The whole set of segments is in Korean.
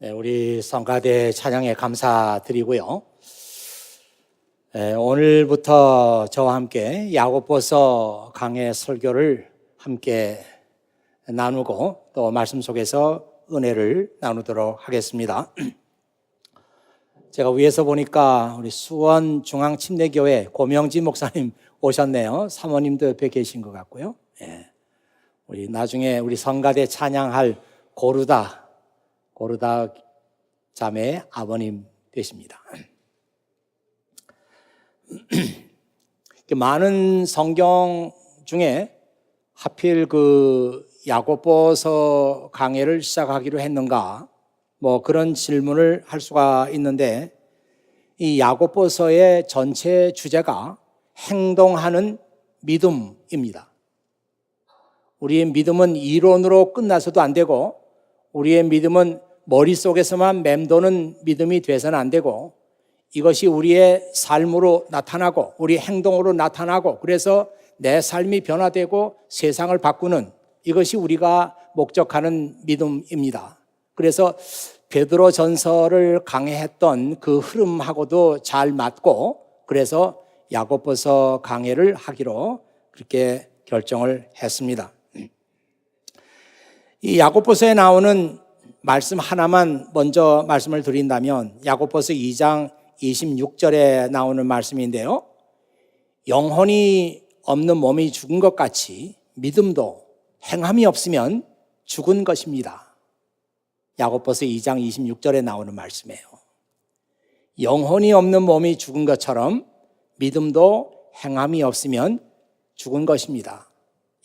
네, 우리 성가대 찬양에 감사드리고요. 오늘부터 저와 함께 야고보서 강해 설교를 함께 나누고 또 말씀 속에서 은혜를 나누도록 하겠습니다. 제가 위에서 보니까 우리 수원 중앙침례교회 고명진 목사님 오셨네요. 사모님도 옆에 계신 것 같고요. 우리 나중에 우리 성가대 찬양할 고르다 자매의 아버님 되십니다. 많은 성경 중에 하필 그 야고보서 강해를 시작하기로 했는가, 그런 질문을 할 수가 있는데, 이 야고보서의 전체 주제가 행동하는 믿음입니다. 우리의 믿음은 이론으로 끝나서도 안 되고, 우리의 믿음은 머릿속에서만 맴도는 믿음이 돼서는 안 되고, 이것이 우리의 삶으로 나타나고 우리 행동으로 나타나고, 그래서 내 삶이 변화되고 세상을 바꾸는, 이것이 우리가 목적하는 믿음입니다. 그래서 베드로 전서를 강해했던 그 흐름하고도 잘 맞고, 그래서 야고보서 강해를 하기로 그렇게 결정을 했습니다. 이 야고보서에 나오는 말씀 하나만 먼저 말씀을 드린다면, 야고보서 2장 26절에 나오는 말씀인데요, 영혼이 없는 몸이 죽은 것 같이 믿음도 행함이 없으면 죽은 것입니다. 야고보서 2장 26절에 나오는 말씀이에요. 영혼이 없는 몸이 죽은 것처럼 믿음도 행함이 없으면 죽은 것입니다.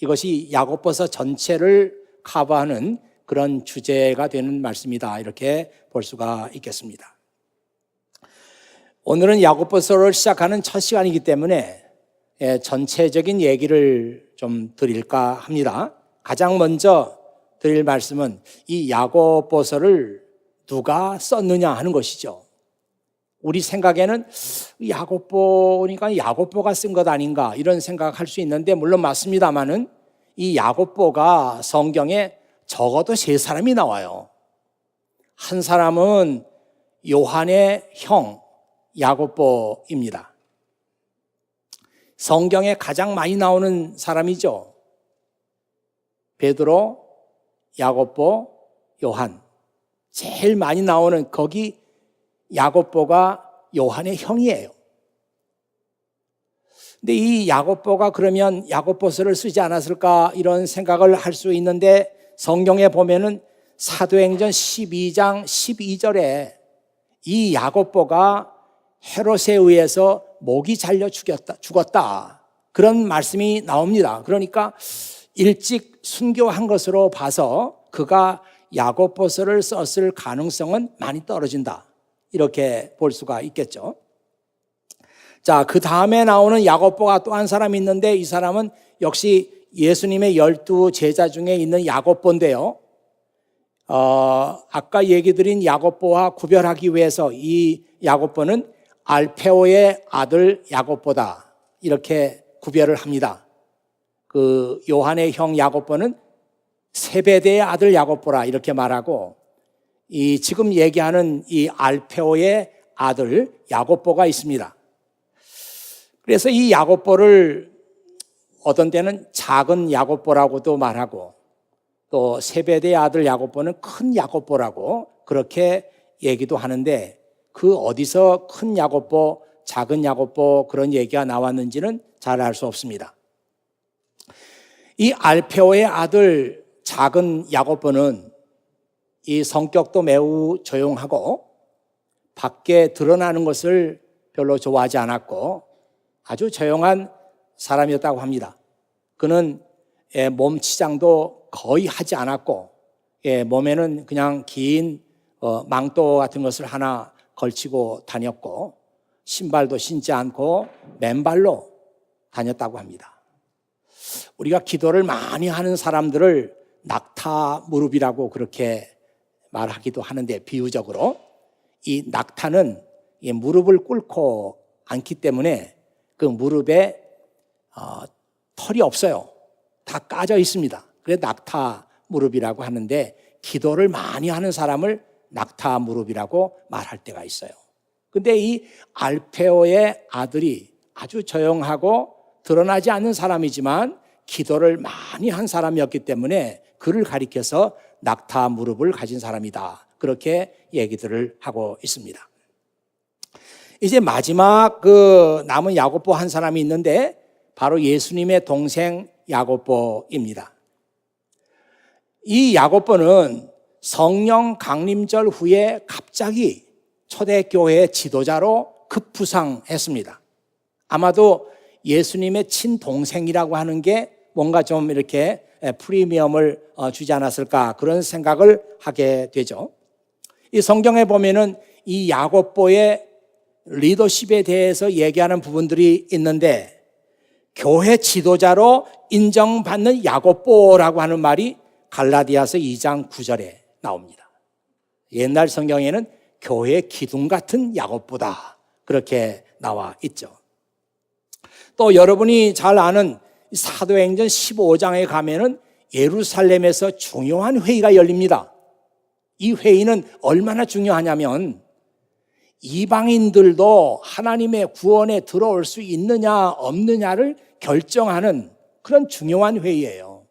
이것이 야고보서 전체를 커버하는 그런 주제가 되는 말씀이다, 이렇게 볼 수가 있겠습니다. 오늘은 야고보서를 시작하는 첫 시간이기 때문에 전체적인 얘기를 좀 드릴까 합니다. 가장 먼저 드릴 말씀은 이 야고보서를 누가 썼느냐 하는 것이죠. 우리 생각에는 야고보니까 야고보가 쓴 것 아닌가, 이런 생각할 수 있는데, 물론 맞습니다만은 이 야고보가 성경에 적어도 3사람이 나와요. 한 사람은 요한의 형 야고보입니다. 성경에 가장 많이 나오는 사람이죠. 베드로, 야고보, 요한. 제일 많이 나오는, 거기 야고보가 요한의 형이에요. 근데 이 야고보가 그러면 야고보서를 쓰지 않았을까, 이런 생각을 할 수 있는데, 성경에 보면은 사도행전 12장 12절에 이 야고보가 헤롯에 의해서 목이 잘려 죽었다, 그런 말씀이 나옵니다. 그러니까 일찍 순교한 것으로 봐서 그가 야고보서를 썼을 가능성은 많이 떨어진다, 이렇게 볼 수가 있겠죠. 자, 그 다음에 나오는 야고보가 또 한 사람이 있는데, 이 사람은 역시 예수님의 12 제자 중에 있는 야고보인데요. 아까 얘기 드린 야고보와 구별하기 위해서 이 야고보는 알페오의 아들 야고보다, 이렇게 구별을 합니다. 그 요한의 형 야고보는 세베대의 아들 야고보라, 이렇게 말하고, 이 지금 얘기하는 이 알페오의 아들 야고보가 있습니다. 그래서 이 야고보를 어떤 때는 작은 야고보라고도 말하고, 또 세베대의 아들 야고보는 큰 야고보라고 그렇게 얘기도 하는데, 그 어디서 큰 야고보, 작은 야고보 그런 얘기가 나왔는지는 잘 알 수 없습니다. 이 알페오의 아들 작은 야고보는 이 성격도 매우 조용하고 밖에 드러나는 것을 별로 좋아하지 않았고 아주 조용한 사람이었다고 합니다. 그는 몸 치장도 거의 하지 않았고, 몸에는 그냥 긴 망토 같은 것을 하나 걸치고 다녔고, 신발도 신지 않고 맨발로 다녔다고 합니다. 우리가 기도를 많이 하는 사람들을 낙타 무릎이라고 그렇게 말하기도 하는데, 비유적으로 이 낙타는 이 무릎을 꿇고 앉기 때문에 그 무릎에 털이 없어요. 다 까져 있습니다. 그래서 낙타 무릎이라고 하는데, 기도를 많이 하는 사람을 낙타 무릎이라고 말할 때가 있어요. 근데 이 알페오의 아들이 아주 조용하고 드러나지 않는 사람이지만 기도를 많이 한 사람이었기 때문에 그를 가리켜서 낙타 무릎을 가진 사람이다. 그렇게 얘기들을 하고 있습니다. 이제 마지막 그 남은 야고보 한 사람이 있는데 바로 예수님의 동생 야고보입니다. 이 야고보는 성령 강림절 후에 갑자기 초대교회의 지도자로 급부상했습니다. 아마도 예수님의 친동생이라고 하는 게 뭔가 좀 이렇게 프리미엄을 주지 않았을까 그런 생각을 하게 되죠. 이 성경에 보면은 이 야고보의 리더십에 대해서 얘기하는 부분들이 있는데 교회 지도자로 인정받는 야고보라고 하는 말이 갈라디아서 2장 9절에 나옵니다. 옛날 성경에는 교회 기둥 같은 야고보다 그렇게 나와 있죠. 또 여러분이 잘 아는 사도행전 15장에 가면은 예루살렘에서 중요한 회의가 열립니다. 이 회의는 얼마나 중요하냐면 이방인들도 하나님의 구원에 들어올 수 있느냐 없느냐를 결정하는 그런 중요한 회의예요.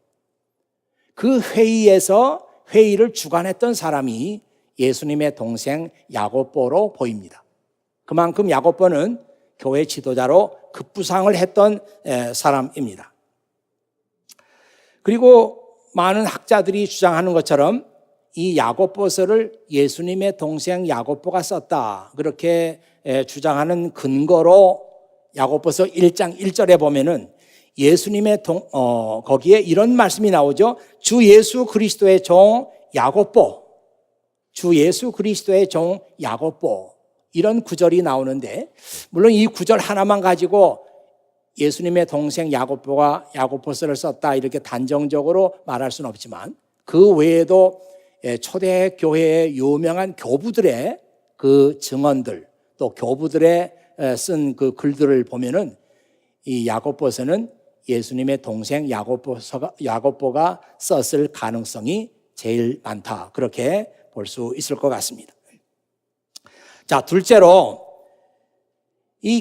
그 회의에서 회의를 주관했던 사람이 예수님의 동생 야고보로 보입니다. 그만큼 야고보는 교회 지도자로 급부상을 했던 사람입니다. 그리고 많은 학자들이 주장하는 것처럼 이 야고보서를 예수님의 동생 야고보가 썼다 그렇게 주장하는 근거로 야고보서 1장 1절에 보면은 예수님의 거기에 이런 말씀이 나오죠. 주 예수 그리스도의 종 야고보, 주 예수 그리스도의 종 야고보 이런 구절이 나오는데 물론 이 구절 하나만 가지고 예수님의 동생 야고보가 야고보서를 썼다 이렇게 단정적으로 말할 수는 없지만 그 외에도 초대교회의 유명한 교부들의 그 증언들 또 교부들의 쓴 그 글들을 보면은 이 야고보서는 예수님의 동생 야고보가 썼을 가능성이 제일 많다 그렇게 볼 수 있을 것 같습니다. 자, 둘째로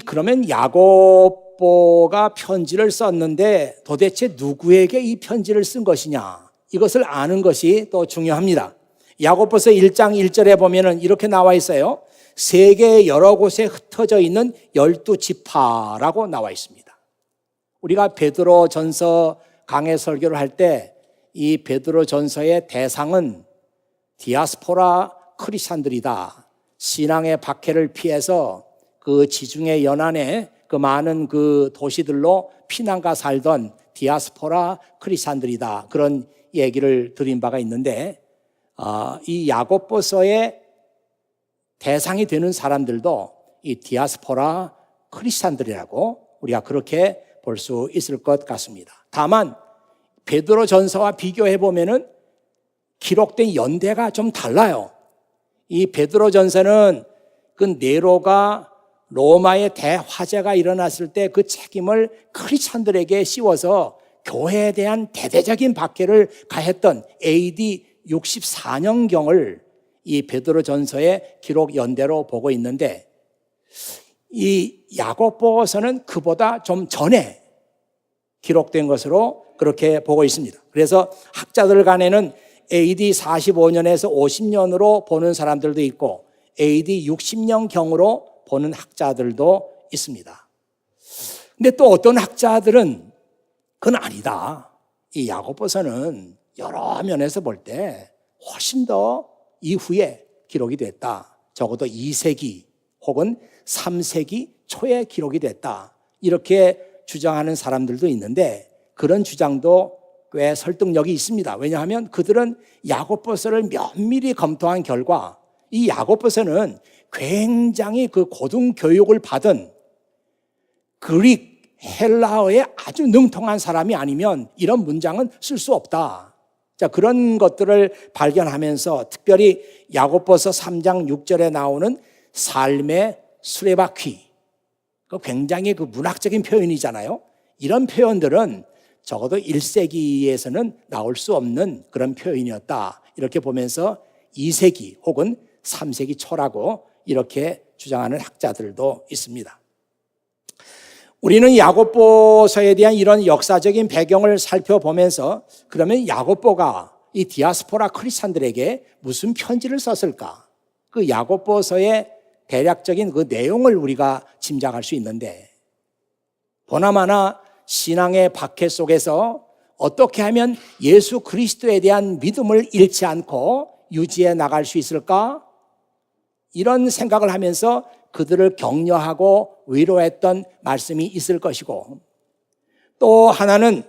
그러면 야고보가 편지를 썼는데 도대체 누구에게 이 편지를 쓴 것이냐 이것을 아는 것이 또 중요합니다. 야고보서 1장 1절에 보면은 이렇게 나와 있어요. 세계 여러 곳에 흩어져 있는 12지파라고 나와 있습니다. 우리가 베드로 전서 강해 설교를 할 때 이 베드로 전서의 대상은 디아스포라 크리스찬들이다. 신앙의 박해를 피해서 그 지중해 연안에 그 많은 그 도시들로 피난가 살던 디아스포라 크리스찬들이다. 그런 얘기를 드린 바가 있는데 이 야고보서의 대상이 되는 사람들도 이 디아스포라 크리스찬들이라고 우리가 그렇게 볼 수 있을 것 같습니다. 다만 베드로 전서와 비교해 보면은 기록된 연대가 좀 달라요. 이 베드로 전서는 그 네로가 로마의 대화재가 일어났을 때 그 책임을 크리스찬들에게 씌워서 교회에 대한 대대적인 박해를 가했던 AD 64년경을 이 베드로 전서의 기록 연대로 보고 있는데 이 야고보서는 그보다 좀 전에 기록된 것으로 그렇게 보고 있습니다. 그래서 학자들 간에는 AD 45년에서 50년으로 보는 사람들도 있고 AD 60년경으로 보는 학자들도 있습니다. 근데 또 어떤 학자들은 그건 아니다. 이 야고보서는 여러 면에서 볼 때 훨씬 더 이후에 기록이 됐다. 적어도 2세기 혹은 3세기 초에 기록이 됐다. 이렇게 주장하는 사람들도 있는데 그런 주장도 꽤 설득력이 있습니다. 왜냐하면 그들은 야고보서를 면밀히 검토한 결과 이 야고보서는 굉장히 그 고등교육을 받은 그릭, 헬라어에 아주 능통한 사람이 아니면 이런 문장은 쓸 수 없다. 자, 그런 것들을 발견하면서 특별히 야고보서 3장 6절에 나오는 삶의 수레바퀴, 굉장히 그 문학적인 표현이잖아요. 이런 표현들은 적어도 1세기에서는 나올 수 없는 그런 표현이었다. 이렇게 보면서 2세기 혹은 3세기 초라고 이렇게 주장하는 학자들도 있습니다. 우리는 야고보서에 대한 이런 역사적인 배경을 살펴보면서 그러면 야고보가 이 디아스포라 크리스찬들에게 무슨 편지를 썼을까? 그 야고보서의 대략적인 그 내용을 우리가 짐작할 수 있는데 보나마나 신앙의 박해 속에서 어떻게 하면 예수 그리스도에 대한 믿음을 잃지 않고 유지해 나갈 수 있을까? 이런 생각을 하면서 그들을 격려하고 위로했던 말씀이 있을 것이고 또 하나는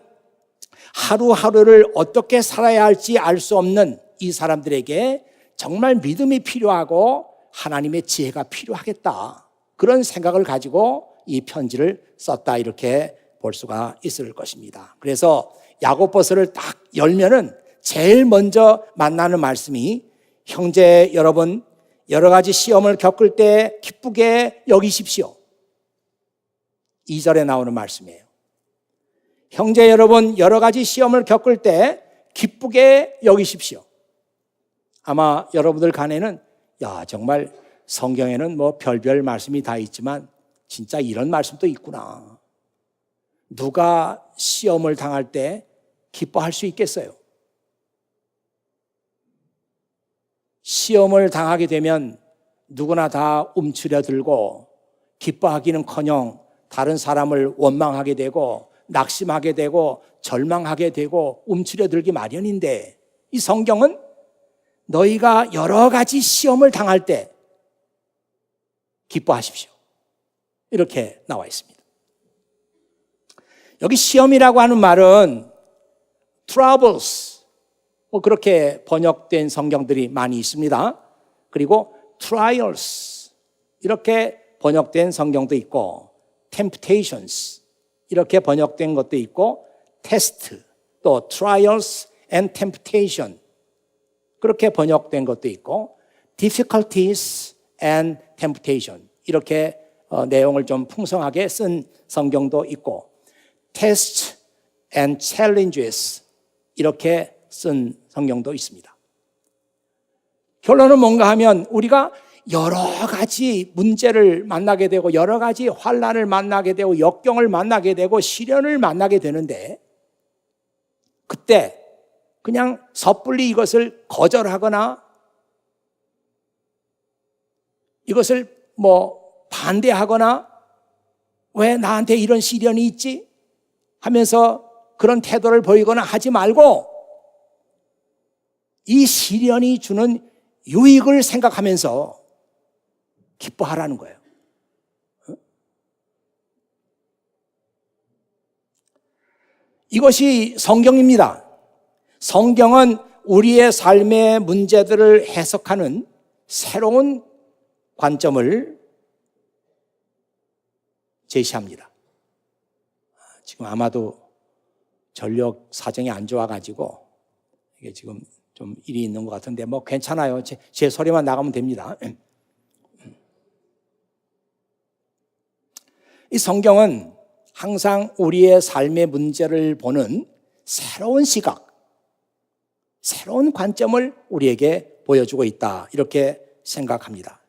하루하루를 어떻게 살아야 할지 알 수 없는 이 사람들에게 정말 믿음이 필요하고 하나님의 지혜가 필요하겠다. 그런 생각을 가지고 이 편지를 썼다 이렇게 볼 수가 있을 것입니다. 그래서 야고보서를 딱 열면은 제일 먼저 만나는 말씀이 형제 여러분 여러 가지 시험을 겪을 때 기쁘게 여기십시오. 2절에 나오는 말씀이에요. 형제 여러분 여러 가지 시험을 겪을 때 기쁘게 여기십시오. 아마 여러분들 간에는 정말 성경에는 뭐 별별 말씀이 다 있지만 진짜 이런 말씀도 있구나. 누가 시험을 당할 때 기뻐할 수 있겠어요? 시험을 당하게 되면 누구나 다 움츠려들고 기뻐하기는커녕 다른 사람을 원망하게 되고 낙심하게 되고 절망하게 되고 움츠려들기 마련인데 이 성경은 너희가 여러 가지 시험을 당할 때 기뻐하십시오. 이렇게 나와 있습니다. 여기 시험이라고 하는 말은 troubles 그렇게 번역된 성경들이 많이 있습니다. 그리고 trials 이렇게 번역된 성경도 있고 temptations 이렇게 번역된 것도 있고 test 또 trials and temptation 그렇게 번역된 것도 있고 difficulties and temptation 이렇게 내용을 좀 풍성하게 쓴 성경도 있고 test and challenges 이렇게 쓴 성경도 있습니다. 결론은 뭔가 하면 우리가 여러 가지 문제를 만나게 되고 여러 가지 환난을 만나게 되고 역경을 만나게 되고 시련을 만나게 되는데 그때 그냥 섣불리 이것을 거절하거나 이것을 반대하거나 왜 나한테 이런 시련이 있지? 하면서 그런 태도를 보이거나 하지 말고 이 시련이 주는 유익을 생각하면서 기뻐하라는 거예요. 이것이 성경입니다. 성경은 우리의 삶의 문제들을 해석하는 새로운 관점을 제시합니다. 지금 아마도 전력 사정이 안 좋아가지고 이게 지금 좀 일이 있는 것 같은데 괜찮아요. 제 소리만 나가면 됩니다. 이 성경은 항상 우리의 삶의 문제를 보는 새로운 시각, 새로운 관점을 우리에게 보여주고 있다. 이렇게 생각합니다.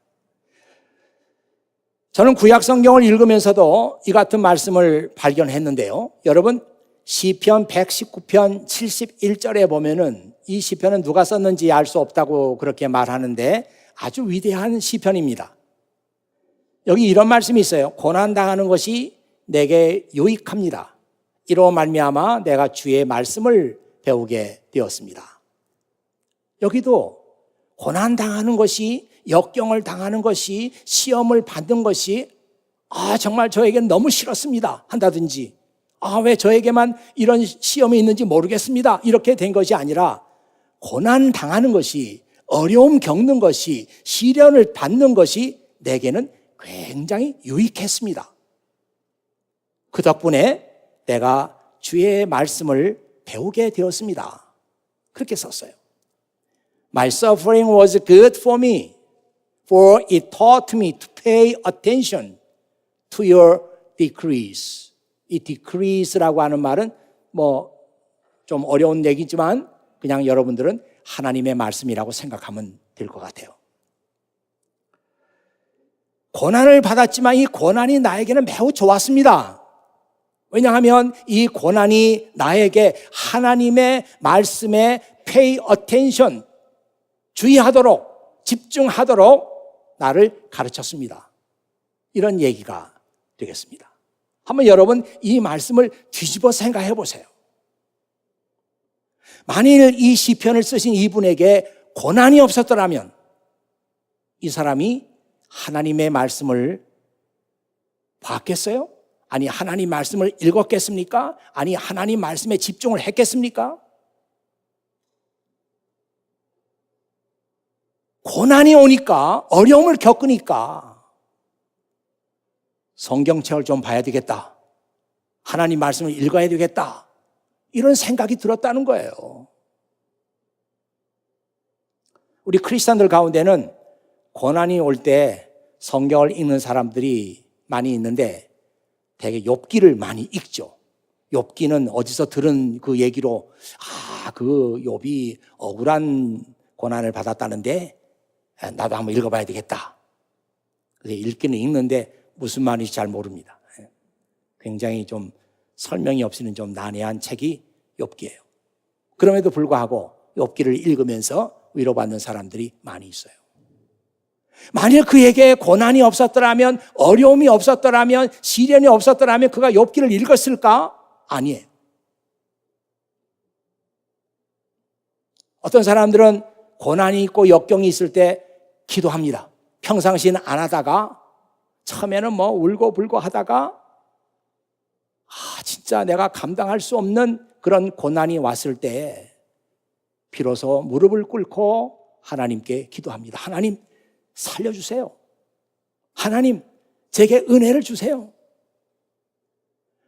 저는 구약 성경을 읽으면서도 이 같은 말씀을 발견했는데요. 여러분, 시편 119편 71절에 보면은 이 시편은 누가 썼는지 알 수 없다고 그렇게 말하는데 아주 위대한 시편입니다. 여기 이런 말씀이 있어요. 고난당하는 것이 내게 유익합니다. 이로 말미암아 내가 주의 말씀을 배우게 되었습니다. 여기도 고난당하는 것이 역경을 당하는 것이 시험을 받는 것이 정말 저에겐 너무 싫었습니다 한다든지 왜 저에게만 이런 시험이 있는지 모르겠습니다 이렇게 된 것이 아니라 고난당하는 것이 어려움 겪는 것이 시련을 받는 것이 내게는 굉장히 유익했습니다. 그 덕분에 내가 주의 말씀을 배우게 되었습니다. 그렇게 썼어요. My suffering was good for me, for it taught me to pay attention to your decrees. 이 decrees라고 하는 말은 좀 어려운 얘기지만 그냥 여러분들은 하나님의 말씀이라고 생각하면 될 것 같아요. 고난을 받았지만 이 고난이 나에게는 매우 좋았습니다. 왜냐하면 이 고난이 나에게 하나님의 말씀에 pay attention, 주의하도록, 집중하도록 나를 가르쳤습니다. 이런 얘기가 되겠습니다. 한번 여러분 이 말씀을 뒤집어 생각해 보세요. 만일 이 시편을 쓰신 이분에게 고난이 없었더라면 이 사람이 하나님의 말씀을 봤겠어요? 아니 하나님 말씀을 읽었겠습니까? 아니 하나님 말씀에 집중을 했겠습니까? 고난이 오니까, 어려움을 겪으니까 성경책을 좀 봐야 되겠다, 하나님 말씀을 읽어야 되겠다, 이런 생각이 들었다는 거예요. 우리 크리스찬들 가운데는 고난이 올 때 성경을 읽는 사람들이 많이 있는데 되게 욥기를 많이 읽죠. 욥기는 어디서 들은 그 얘기로 그 욥이 억울한 고난을 받았다는데 나도 한번 읽어봐야 되겠다. 그래서 읽기는 읽는데 무슨 말인지 잘 모릅니다. 굉장히 좀 설명이 없이는 좀 난해한 책이 욥기예요. 그럼에도 불구하고 욥기를 읽으면서 위로받는 사람들이 많이 있어요. 만일 그에게 고난이 없었더라면, 어려움이 없었더라면, 시련이 없었더라면 그가 욥기를 읽었을까? 아니에요. 어떤 사람들은 고난이 있고 역경이 있을 때 기도합니다. 평상시는 안 하다가 처음에는 울고불고 하다가 진짜 내가 감당할 수 없는 그런 고난이 왔을 때 비로소 무릎을 꿇고 하나님께 기도합니다. 하나님 살려주세요. 하나님 제게 은혜를 주세요.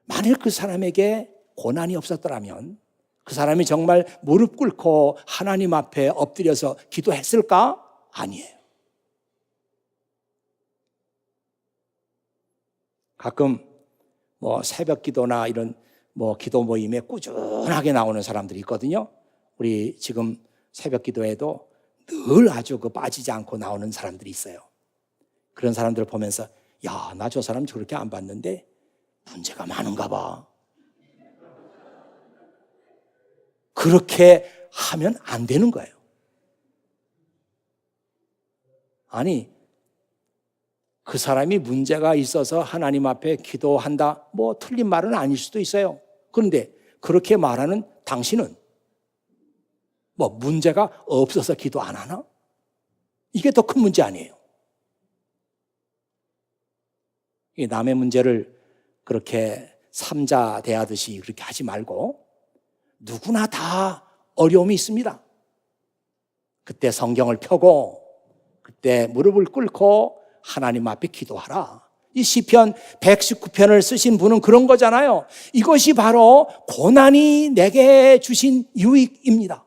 만일 그 사람에게 고난이 없었더라면 그 사람이 정말 무릎 꿇고 하나님 앞에 엎드려서 기도했을까? 아니에요. 가끔 새벽 기도나 이런 기도 모임에 꾸준하게 나오는 사람들이 있거든요. 우리 지금 새벽 기도에도 늘 아주 빠지지 않고 나오는 사람들이 있어요. 그런 사람들을 보면서 야, 나 저 사람 저렇게 안 봤는데 문제가 많은가 봐. 그렇게 하면 안 되는 거예요. 아니, 그 사람이 문제가 있어서 하나님 앞에 기도한다, 틀린 말은 아닐 수도 있어요. 그런데 그렇게 말하는 당신은 문제가 없어서 기도 안 하나? 이게 더 큰 문제 아니에요. 남의 문제를 그렇게 삼자 대하듯이 그렇게 하지 말고 누구나 다 어려움이 있습니다. 그때 성경을 펴고 그때 무릎을 꿇고 하나님 앞에 기도하라. 이 시편 119편을 쓰신 분은 그런 거잖아요. 이것이 바로 고난이 내게 주신 유익입니다.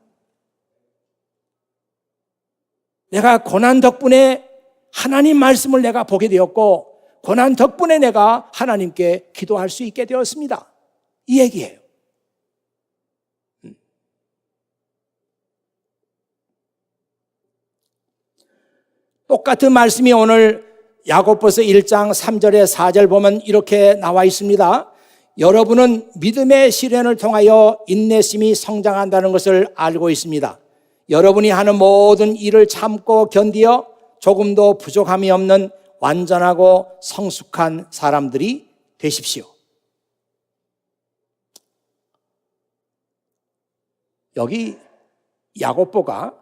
내가 고난 덕분에 하나님 말씀을 내가 보게 되었고 고난 덕분에 내가 하나님께 기도할 수 있게 되었습니다. 이 얘기예요. 똑같은 말씀이 오늘 야고보서 1장 3절에 4절 보면 이렇게 나와 있습니다. 여러분은 믿음의 시련을 통하여 인내심이 성장한다는 것을 알고 있습니다. 여러분이 하는 모든 일을 참고 견디어 조금도 부족함이 없는 완전하고 성숙한 사람들이 되십시오. 여기 야고보가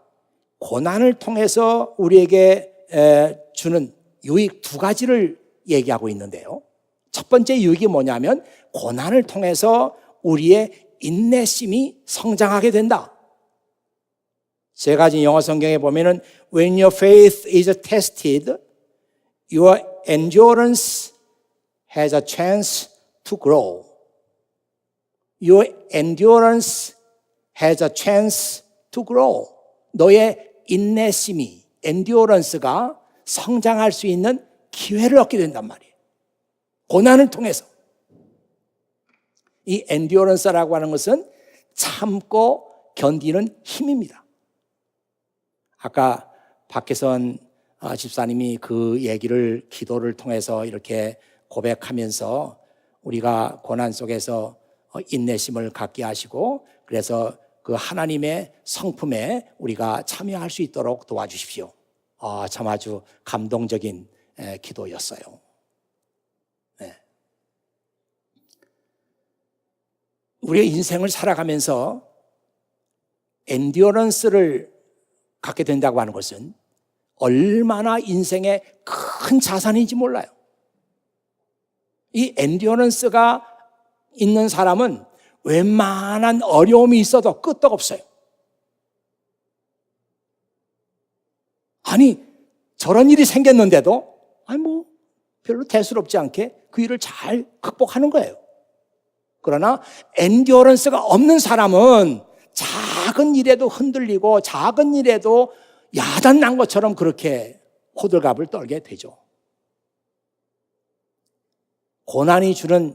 고난을 통해서 우리에게 주는 유익 두 가지를 얘기하고 있는데요. 첫 번째 유익이 뭐냐면 고난을 통해서 우리의 인내심이 성장하게 된다. 제가 가진 영어 성경에 보면은 When your faith is tested, your endurance has a chance to grow. Your endurance has a chance to grow. 너의 인내심이, endurance가 성장할 수 있는 기회를 얻게 된단 말이에요. 고난을 통해서. 이 endurance라고 하는 것은 참고 견디는 힘입니다. 아까 박혜선 집사님이 그 얘기를 기도를 통해서 이렇게 고백하면서 우리가 고난 속에서 인내심을 갖게 하시고 그래서 그 하나님의 성품에 우리가 참여할 수 있도록 도와주십시오. 참 아주 감동적인 기도였어요. 네. 우리의 인생을 살아가면서 엔듀어런스를 갖게 된다고 하는 것은 얼마나 인생의 큰 자산인지 몰라요. 이 엔듀어런스가 있는 사람은 웬만한 어려움이 있어도 끄떡없어요. 아니, 저런 일이 생겼는데도 별로 대수롭지 않게 그 일을 잘 극복하는 거예요. 그러나 엔듀어런스가 없는 사람은 작은 일에도 흔들리고 작은 일에도 야단난 것처럼 그렇게 호들갑을 떨게 되죠. 고난이 주는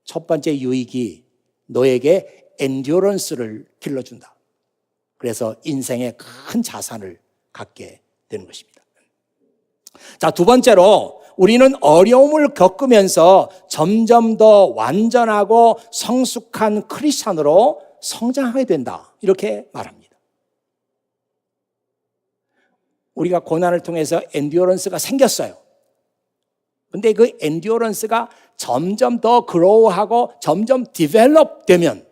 첫 번째 유익이 너에게 엔듀어런스를 길러준다. 그래서 인생의 큰 자산을 갖게 되는 것입니다. 자, 두 번째로 우리는 어려움을 겪으면서 점점 더 완전하고 성숙한 크리스찬으로 성장하게 된다. 이렇게 말합니다. 우리가 고난을 통해서 엔듀어런스가 생겼어요. 근데 그 엔듀어런스가 점점 더 그로우하고 점점 디벨롭 되면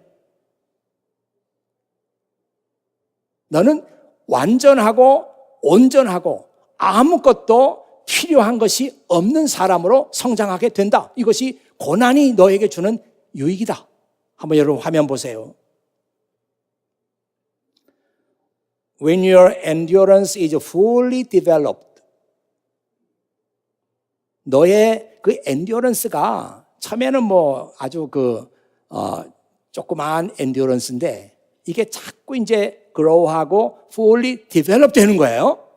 너는 완전하고 온전하고 아무것도 필요한 것이 없는 사람으로 성장하게 된다. 이것이 고난이 너에게 주는 유익이다. 한번 여러분 화면 보세요. When your endurance is fully developed, 너의 그 엔듀어런스가 처음에는 아주 조그마한 엔듀어런스인데 이게 자꾸 이제 grow하고 fully develop 되는 거예요.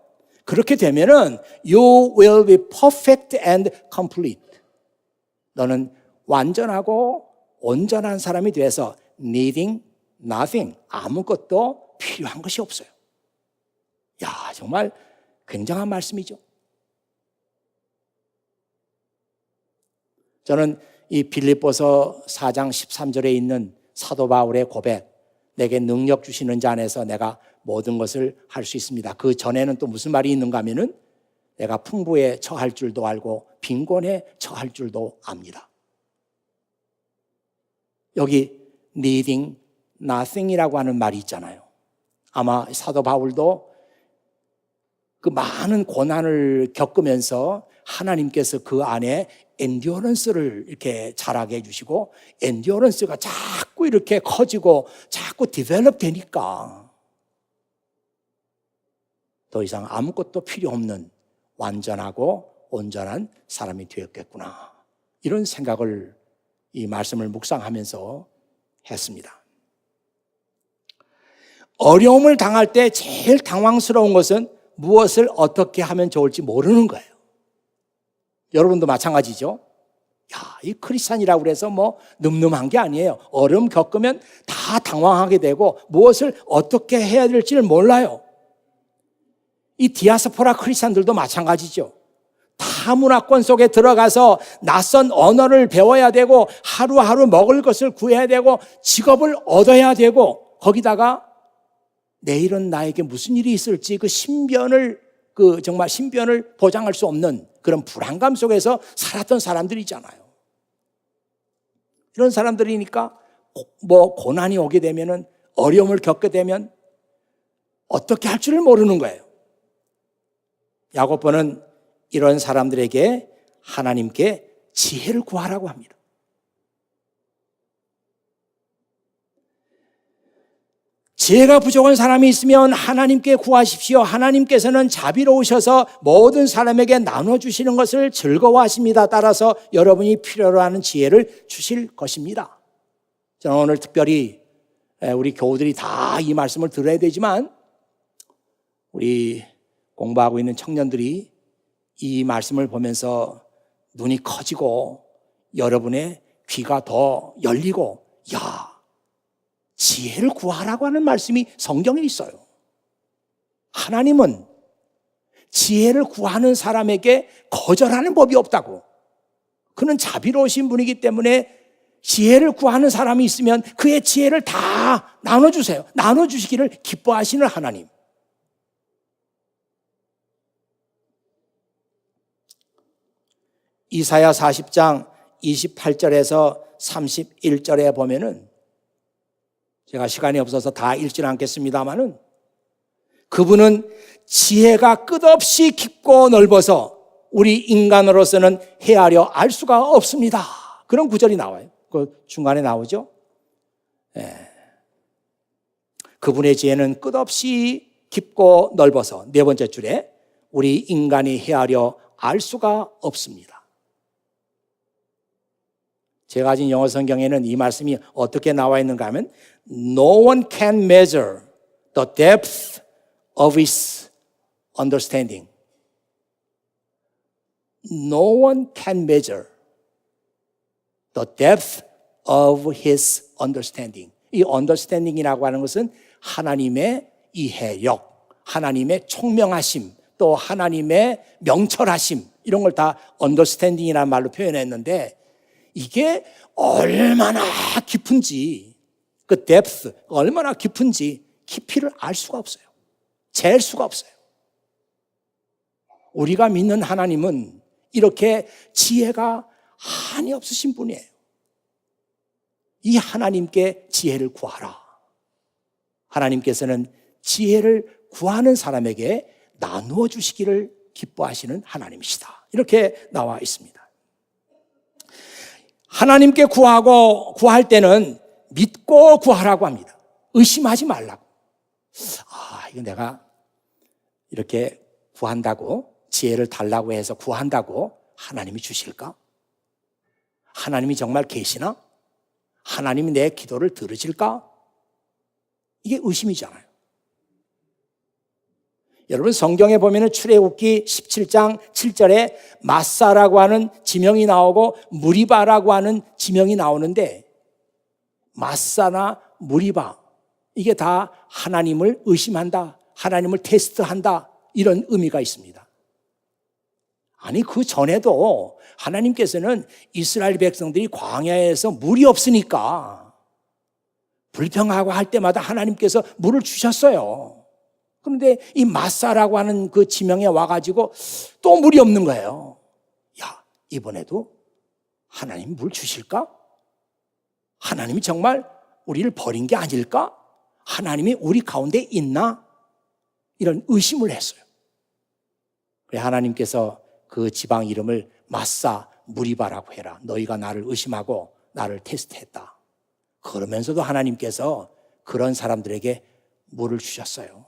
그렇게 되면은 you will be perfect and complete. 너는 완전하고 온전한 사람이 돼서 needing nothing, 아무것도 필요한 것이 없어요. 야, 정말 굉장한 말씀이죠. 저는 이 빌립보서 4장 13절에 있는 사도 바울의 고백, 내게 능력 주시는 자 안에서 내가 모든 것을 할 수 있습니다. 그 전에는 또 무슨 말이 있는가 하면은 내가 풍부에 처할 줄도 알고 빈곤에 처할 줄도 압니다. 여기 needing nothing이라고 하는 말이 있잖아요. 아마 사도 바울도 그 많은 고난을 겪으면서 하나님께서 그 안에 엔듀어런스를 이렇게 자라게 해주시고 엔듀어런스가 자꾸 이렇게 커지고 자꾸 디벨롭 되니까 더 이상 아무것도 필요 없는 완전하고 온전한 사람이 되었겠구나. 이런 생각을 이 말씀을 묵상하면서 했습니다. 어려움을 당할 때 제일 당황스러운 것은 무엇을 어떻게 하면 좋을지 모르는 거예요. 여러분도 마찬가지죠. 이 크리스찬이라고 그래서 늠름한 게 아니에요. 어려움 겪으면 다 당황하게 되고 무엇을 어떻게 해야 될지를 몰라요. 이 디아스포라 크리스찬들도 마찬가지죠. 타문화권 속에 들어가서 낯선 언어를 배워야 되고 하루하루 먹을 것을 구해야 되고 직업을 얻어야 되고 거기다가 내일은 나에게 무슨 일이 있을지 정말 신변을 보장할 수 없는 그런 불안감 속에서 살았던 사람들이잖아요. 이런 사람들이니까 고난이 오게 되면은 어려움을 겪게 되면 어떻게 할 줄을 모르는 거예요. 야고보는 이런 사람들에게 하나님께 지혜를 구하라고 합니다. 지혜가 부족한 사람이 있으면 하나님께 구하십시오. 하나님께서는 자비로우셔서 모든 사람에게 나눠주시는 것을 즐거워하십니다. 따라서 여러분이 필요로 하는 지혜를 주실 것입니다. 저는 오늘 특별히 우리 교우들이 다 이 말씀을 들어야 되지만 우리 공부하고 있는 청년들이 이 말씀을 보면서 눈이 커지고 여러분의 귀가 더 열리고 지혜를 구하라고 하는 말씀이 성경에 있어요. 하나님은 지혜를 구하는 사람에게 거절하는 법이 없다고. 그는 자비로우신 분이기 때문에 지혜를 구하는 사람이 있으면 그의 지혜를 다 나눠주세요. 나눠주시기를 기뻐하시는 하나님. 이사야 40장 28절에서 31절에 보면은, 제가 시간이 없어서 다 읽지는 않겠습니다만은, 그분은 지혜가 끝없이 깊고 넓어서 우리 인간으로서는 헤아려 알 수가 없습니다. 그런 구절이 나와요. 그 중간에 나오죠. 그분의 지혜는 끝없이 깊고 넓어서, 네 번째 줄에 우리 인간이 헤아려 알 수가 없습니다. 제가 가진 영어 성경에는 이 말씀이 어떻게 나와 있는가 하면, No one can measure the depth of his understanding. No one can measure the depth of his understanding. 이 understanding이라고 하는 것은 하나님의 이해력, 하나님의 총명하심, 또 하나님의 명철하심, 이런 걸 다 understanding이라는 말로 표현했는데, 이게 얼마나 깊은지, 그 depth, 얼마나 깊은지 깊이를 알 수가 없어요. 잴 수가 없어요. 우리가 믿는 하나님은 이렇게 지혜가 한이 없으신 분이에요. 이 하나님께 지혜를 구하라. 하나님께서는 지혜를 구하는 사람에게 나누어 주시기를 기뻐하시는 하나님이시다. 이렇게 나와 있습니다. 하나님께 구할 때는 믿고 구하라고 합니다. 의심하지 말라고. 이거 내가 이렇게 구한다고, 지혜를 달라고 해서 구한다고 하나님이 주실까? 하나님이 정말 계시나? 하나님이 내 기도를 들으실까? 이게 의심이잖아요. 여러분, 성경에 보면 출애굽기 17장 7절에 마사라고 하는 지명이 나오고 무리바라고 하는 지명이 나오는데, 마사나 무리바, 이게 다 하나님을 의심한다, 하나님을 테스트한다, 이런 의미가 있습니다. 아니, 그 전에도 하나님께서는 이스라엘 백성들이 광야에서 물이 없으니까 불평하고 할 때마다 하나님께서 물을 주셨어요. 그런데 이 마사라고 하는 그 지명에 와가지고 또 물이 없는 거예요. 야, 이번에도 하나님 물 주실까? 하나님이 정말 우리를 버린 게 아닐까? 하나님이 우리 가운데 있나? 이런 의심을 했어요. 그래서 하나님께서 그 지방 이름을 마사 무리바라고 해라. 너희가 나를 의심하고 나를 테스트했다. 그러면서도 하나님께서 그런 사람들에게 물을 주셨어요.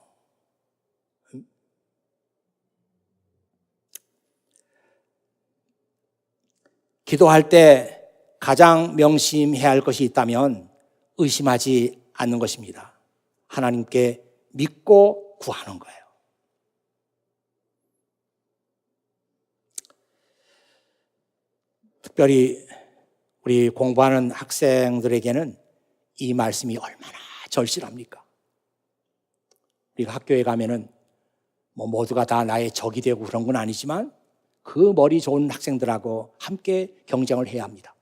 기도할 때 가장 명심해야 할 것이 있다면 의심하지 않는 것입니다. 하나님께 믿고 구하는 거예요. 특별히 우리 공부하는 학생들에게는 이 말씀이 얼마나 절실합니까? 우리가 학교에 가면은 모두가 다 나의 적이 되고 그런 건 아니지만 그 머리 좋은 학생들하고 함께 경쟁을 해야 합니다.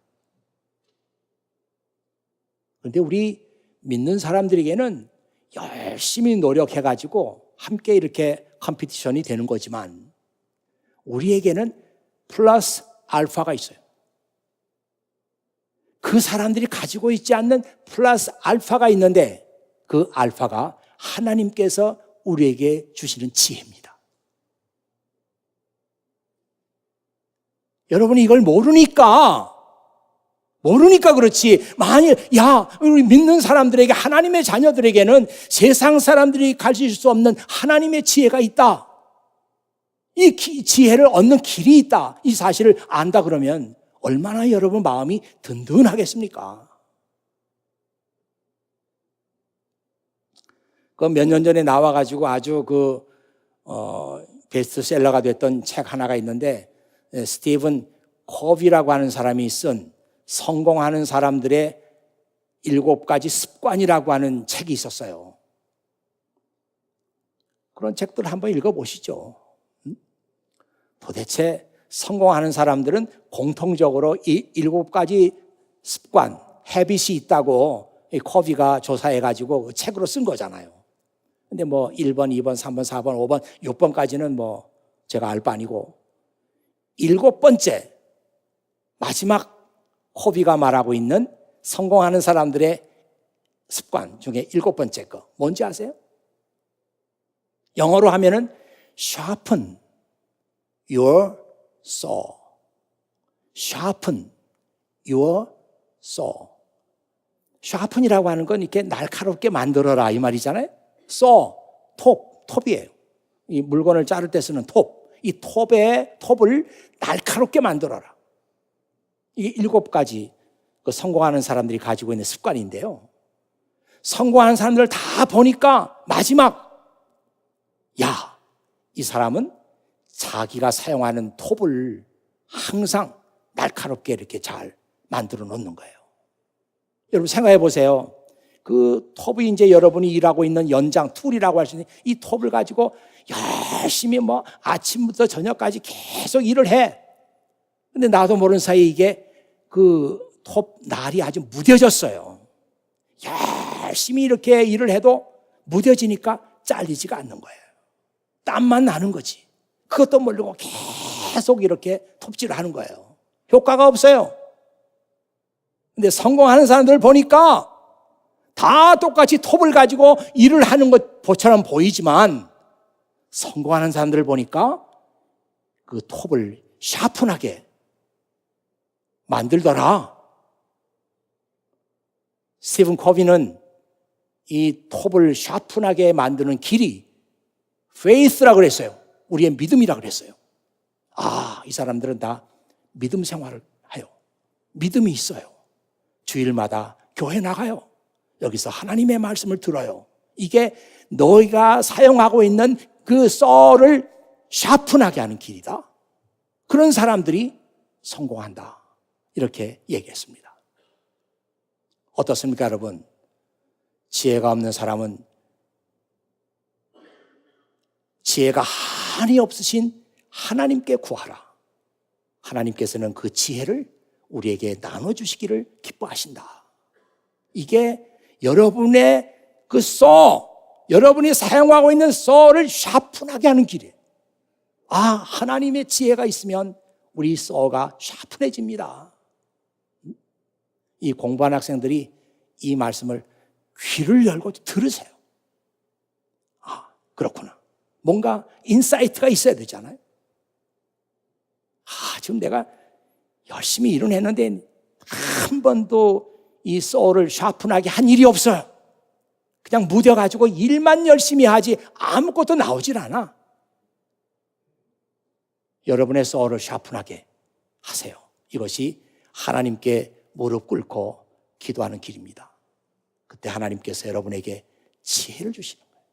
그런데 우리 믿는 사람들에게는 열심히 노력해가지고 함께 이렇게 컴피티션이 되는 거지만 우리에게는 플러스 알파가 있어요. 그 사람들이 가지고 있지 않는 플러스 알파가 있는데 그 알파가 하나님께서 우리에게 주시는 지혜입니다. 여러분이 이걸 모르니까 그렇지. 만일 우리 믿는 사람들에게, 하나님의 자녀들에게는 세상 사람들이 가질 수 없는 하나님의 지혜가 있다. 이 지혜를 얻는 길이 있다. 이 사실을 안다 그러면 얼마나 여러분 마음이 든든하겠습니까? 그 몇 년 전에 나와가지고 아주 베스트셀러가 됐던 책 하나가 있는데, 스티븐 코비라고 하는 사람이 쓴 성공하는 사람들의 7가지 습관이라고 하는 책이 있었어요. 그런 책들 한번 읽어보시죠. 도대체 성공하는 사람들은 공통적으로 이 7가지 습관, 헤빗이 있다고 이 커비가 조사해가지고 책으로 쓴 거잖아요. 근데 뭐 1번, 2번, 3번, 4번, 5번, 6번까지는 뭐 제가 알 바 아니고 7번째 마지막 커비가 말하고 있는 성공하는 사람들의 습관 중에 7번째 거 뭔지 아세요? 영어로 하면은 sharpen your saw. sharpen your saw. sharpen이라고 하는 건 이렇게 날카롭게 만들어라 이 말이잖아요. saw, 톱이에요. 이 물건을 자를 때 쓰는 톱. 이 톱을 날카롭게 만들어라. 이게 7가지 그 성공하는 사람들이 가지고 있는 습관인데요. 성공하는 사람들을 다 보니까 마지막, 야, 이 사람은 자기가 사용하는 톱을 항상 날카롭게 이렇게 잘 만들어 놓는 거예요. 여러분 생각해 보세요. 그 톱이 이제 여러분이 일하고 있는 연장 툴이라고 할 수 있는 이 톱을 가지고 열심히 뭐 아침부터 저녁까지 계속 일을 해. 근데 나도 모르는 사이에 이게 그 톱 날이 아주 무뎌졌어요. 열심히 이렇게 일을 해도 무뎌지니까 잘리지가 않는 거예요. 땀만 나는 거지. 그것도 모르고 계속 이렇게 톱질을 하는 거예요. 효과가 없어요. 근데 성공하는 사람들 보니까 다 똑같이 톱을 가지고 일을 하는 것처럼 보이지만 성공하는 사람들을 보니까 그 톱을 샤픈하게 만들더라. 스티븐 코비는 이 톱을 샤픈하게 만드는 길이 faith라고 그랬어요. 우리의 믿음이라고 그랬어요. 아, 이 사람들은 다 믿음 생활을 해요. 믿음이 있어요. 주일마다 교회 나가요. 여기서 하나님의 말씀을 들어요. 이게 너희가 사용하고 있는 그 썰을 샤픈하게 하는 길이다. 그런 사람들이 성공한다. 이렇게 얘기했습니다. 어떻습니까, 여러분? 지혜가 없는 사람은 지혜가 한이 없으신 하나님께 구하라. 하나님께서는 그 지혜를 우리에게 나눠주시기를 기뻐하신다. 이게 여러분의 그 여러분이 사용하고 있는 썰을 샤픈하게 하는 길이에요. 아, 하나님의 지혜가 있으면 우리 썰가 샤픈해집니다. 이 공부하는 학생들이 이 말씀을 귀를 열고 들으세요. 아, 그렇구나. 뭔가 인사이트가 있어야 되잖아요. 아, 지금 내가 열심히 일은 했는데 한 번도 이 썰을 샤픈하게 한 일이 없어요. 그냥 무뎌가지고 일만 열심히 하지 아무것도 나오질 않아. 여러분의 썰을 샤픈하게 하세요. 이것이 하나님께 무릎 꿇고 기도하는 길입니다. 그때 하나님께서 여러분에게 지혜를 주시는 거예요.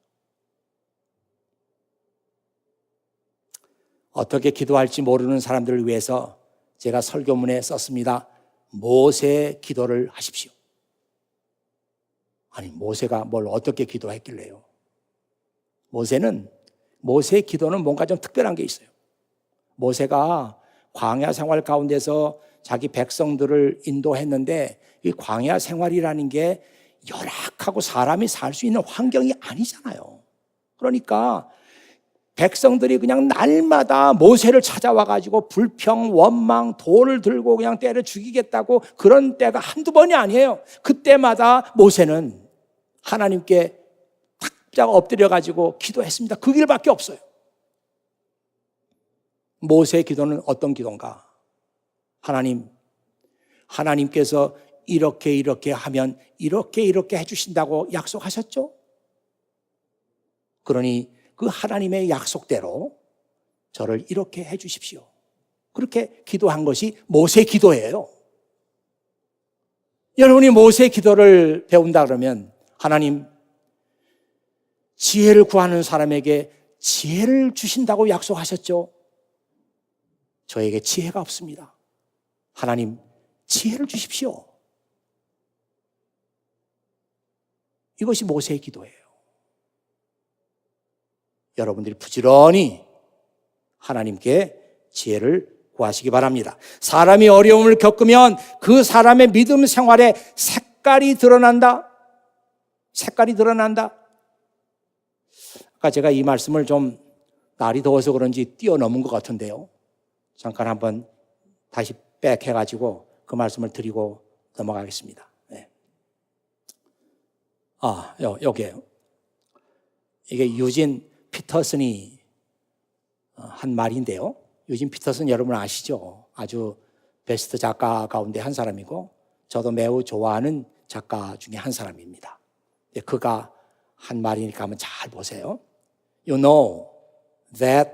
어떻게 기도할지 모르는 사람들을 위해서 제가 설교문에 썼습니다. 모세 기도를 하십시오. 아니, 모세가 뭘 어떻게 기도했길래요? 모세의 기도는 뭔가 좀 특별한 게 있어요. 모세가 광야 생활 가운데서 자기 백성들을 인도했는데 이 광야 생활이라는 게 열악하고 사람이 살 수 있는 환경이 아니잖아요. 그러니까 백성들이 그냥 날마다 모세를 찾아와가지고 불평, 원망, 돌을 들고 그냥 때려 죽이겠다고 그런 때가 한두 번이 아니에요. 그때마다 모세는 하나님께 탁 엎드려가지고 기도했습니다. 그 길밖에 없어요. 모세의 기도는 어떤 기도인가? 하나님께서 이렇게 하면 이렇게 해주신다고 약속하셨죠? 그러니 그 하나님의 약속대로 저를 이렇게 해주십시오. 그렇게 기도한 것이 모세의 기도예요. 여러분이 모세의 기도를 배운다 그러면 하나님, 지혜를 구하는 사람에게 지혜를 주신다고 약속하셨죠? 저에게 지혜가 없습니다. 하나님, 지혜를 주십시오. 이것이 모세의 기도예요. 여러분들이 부지런히 하나님께 지혜를 구하시기 바랍니다. 사람이 어려움을 겪으면 그 사람의 믿음 생활에 색깔이 드러난다. 색깔이 드러난다. 아까 제가 이 말씀을 좀 날이 더워서 그런지 뛰어넘은 것 같은데요. 잠깐 한번 다시 백해가지고 그 말씀을 드리고 넘어가겠습니다. 네. 여기에요. 이게 유진 피터슨이 한 말인데요. 유진 피터슨 여러분 아시죠? 아주 베스트 작가 가운데 한 사람이고 저도 매우 좋아하는 작가 중에 한 사람입니다. 그가 한 말이니까 한번 잘 보세요. You know that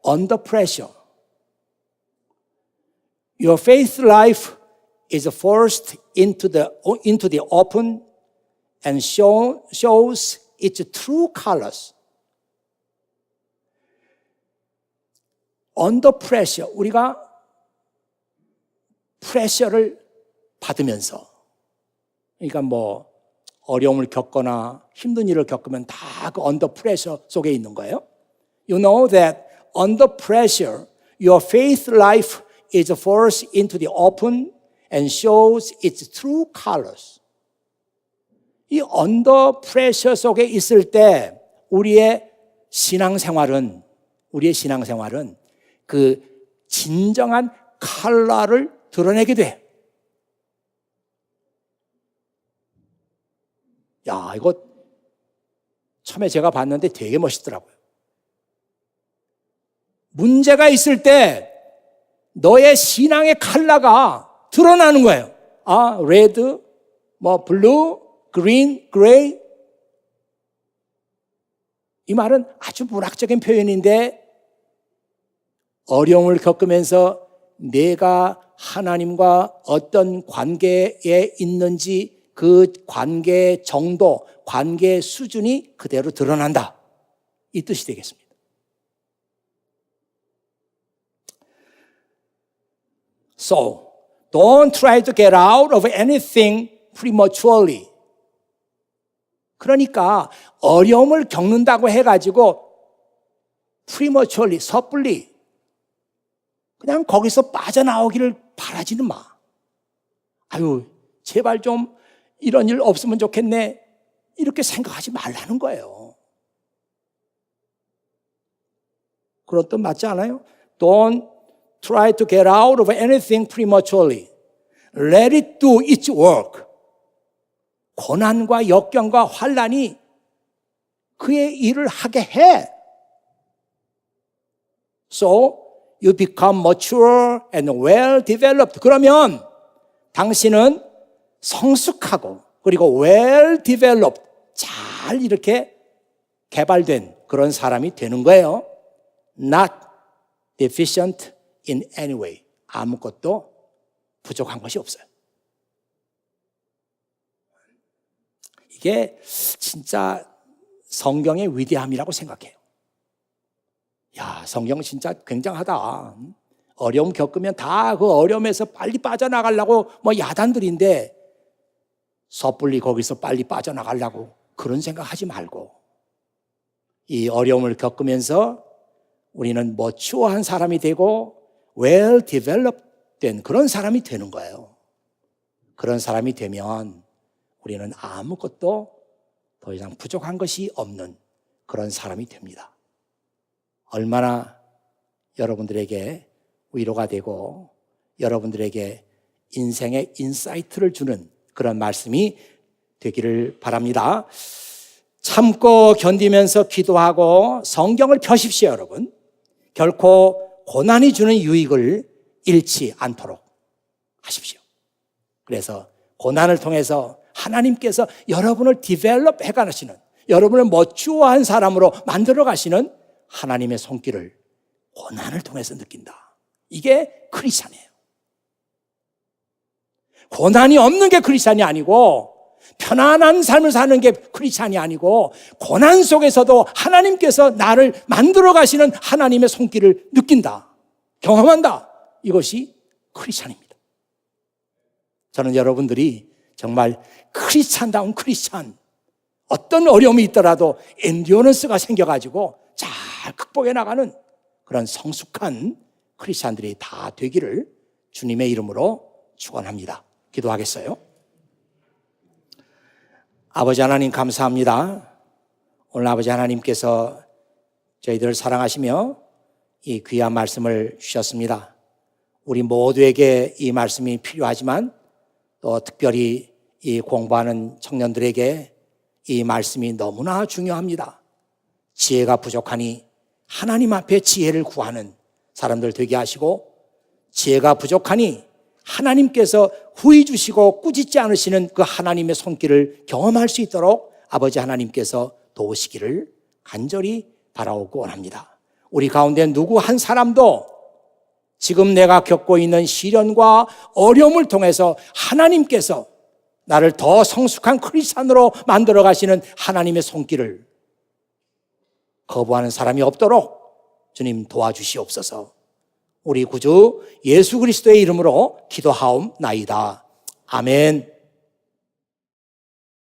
under pressure, your faith life is forced into the open and shows its true colors. Under pressure, 우리가 프레셔를 받으면서, 그러니까 뭐 어려움을 겪거나 힘든 일을 겪으면 다 그 under pressure 속에 있는 거예요. You know that under pressure, your faith life is forced into the open and shows its true colors. 이 under pressure 속에 있을 때 우리의 신앙생활은 그 진정한 컬러를 드러내게 돼. 야, 이거 처음에 제가 봤는데 되게 멋있더라고요. 문제가 있을 때 너의 신앙의 컬러가 드러나는 거예요. 레드, 블루, 그린, 그레이. 이 말은 아주 문학적인 표현인데 어려움을 겪으면서 내가 하나님과 어떤 관계에 있는지 그 관계의 정도, 관계의 수준이 그대로 드러난다. 이 뜻이 되겠습니다. So, don't try to get out of anything prematurely. 그러니까 어려움을 겪는다고 해가지고 prematurely, 섣불리 그냥 거기서 빠져나오기를 바라지는 마. 제발 좀 이런 일 없으면 좋겠네. 이렇게 생각하지 말라는 거예요. 그런 뜻 맞지 않아요? Don't try to get out of anything prematurely. Let it do its work. 고난과 역경과 환난이 그의 일을 하게 해. So, you become mature and well developed. 그러면 당신은 성숙하고 그리고 well developed, 잘 이렇게 개발된 그런 사람이 되는 거예요. Not deficient in any way. 아무것도 부족한 것이 없어요. 이게 진짜 성경의 위대함이라고 생각해요. 야, 성경 진짜 굉장하다. 어려움 겪으면 다 그 어려움에서 빨리 빠져나가려고 야단들인데 섣불리 거기서 빨리 빠져나가려고 그런 생각하지 말고 이 어려움을 겪으면서 우리는 머추어한 사람이 되고 well developed 된 그런 사람이 되는 거예요. 그런 사람이 되면 우리는 아무것도 더 이상 부족한 것이 없는 그런 사람이 됩니다. 얼마나 여러분들에게 위로가 되고 여러분들에게 인생의 인사이트를 주는 그런 말씀이 되기를 바랍니다. 참고 견디면서 기도하고 성경을 펴십시오, 여러분. 결코 고난이 주는 유익을 잃지 않도록 하십시오. 그래서 고난을 통해서 하나님께서 여러분을 디벨롭 해가시는, 여러분을 머추어한 사람으로 만들어 가시는 하나님의 손길을 고난을 통해서 느낀다. 이게 크리스찬이에요. 고난이 없는 게 크리스찬이 아니고 편안한 삶을 사는 게 크리스찬이 아니고 고난 속에서도 하나님께서 나를 만들어 가시는 하나님의 손길을 느낀다. 경험한다. 이것이 크리스찬입니다. 저는 여러분들이 정말 크리스찬다운 크리스찬, 어떤 어려움이 있더라도 엔듀어런스가 생겨가지고 잘 극복해 나가는 그런 성숙한 크리스찬들이 다 되기를 주님의 이름으로 축원합니다. 기도하겠어요? 아버지 하나님 감사합니다. 오늘 아버지 하나님께서 저희들을 사랑하시며 이 귀한 말씀을 주셨습니다. 우리 모두에게 이 말씀이 필요하지만 또 특별히 이 공부하는 청년들에게 이 말씀이 너무나 중요합니다. 지혜가 부족하니 하나님 앞에 지혜를 구하는 사람들 되게 하시고, 지혜가 부족하니 하나님께서 후히 주시고 꾸짖지 않으시는 그 하나님의 손길을 경험할 수 있도록 아버지 하나님께서 도우시기를 간절히 바라오고 원합니다. 우리 가운데 누구 한 사람도 지금 내가 겪고 있는 시련과 어려움을 통해서 하나님께서 나를 더 성숙한 크리스찬으로 만들어 가시는 하나님의 손길을 거부하는 사람이 없도록 주님 도와주시옵소서. 우리 구주 예수 그리스도의 이름으로 기도하옵나이다. 아멘.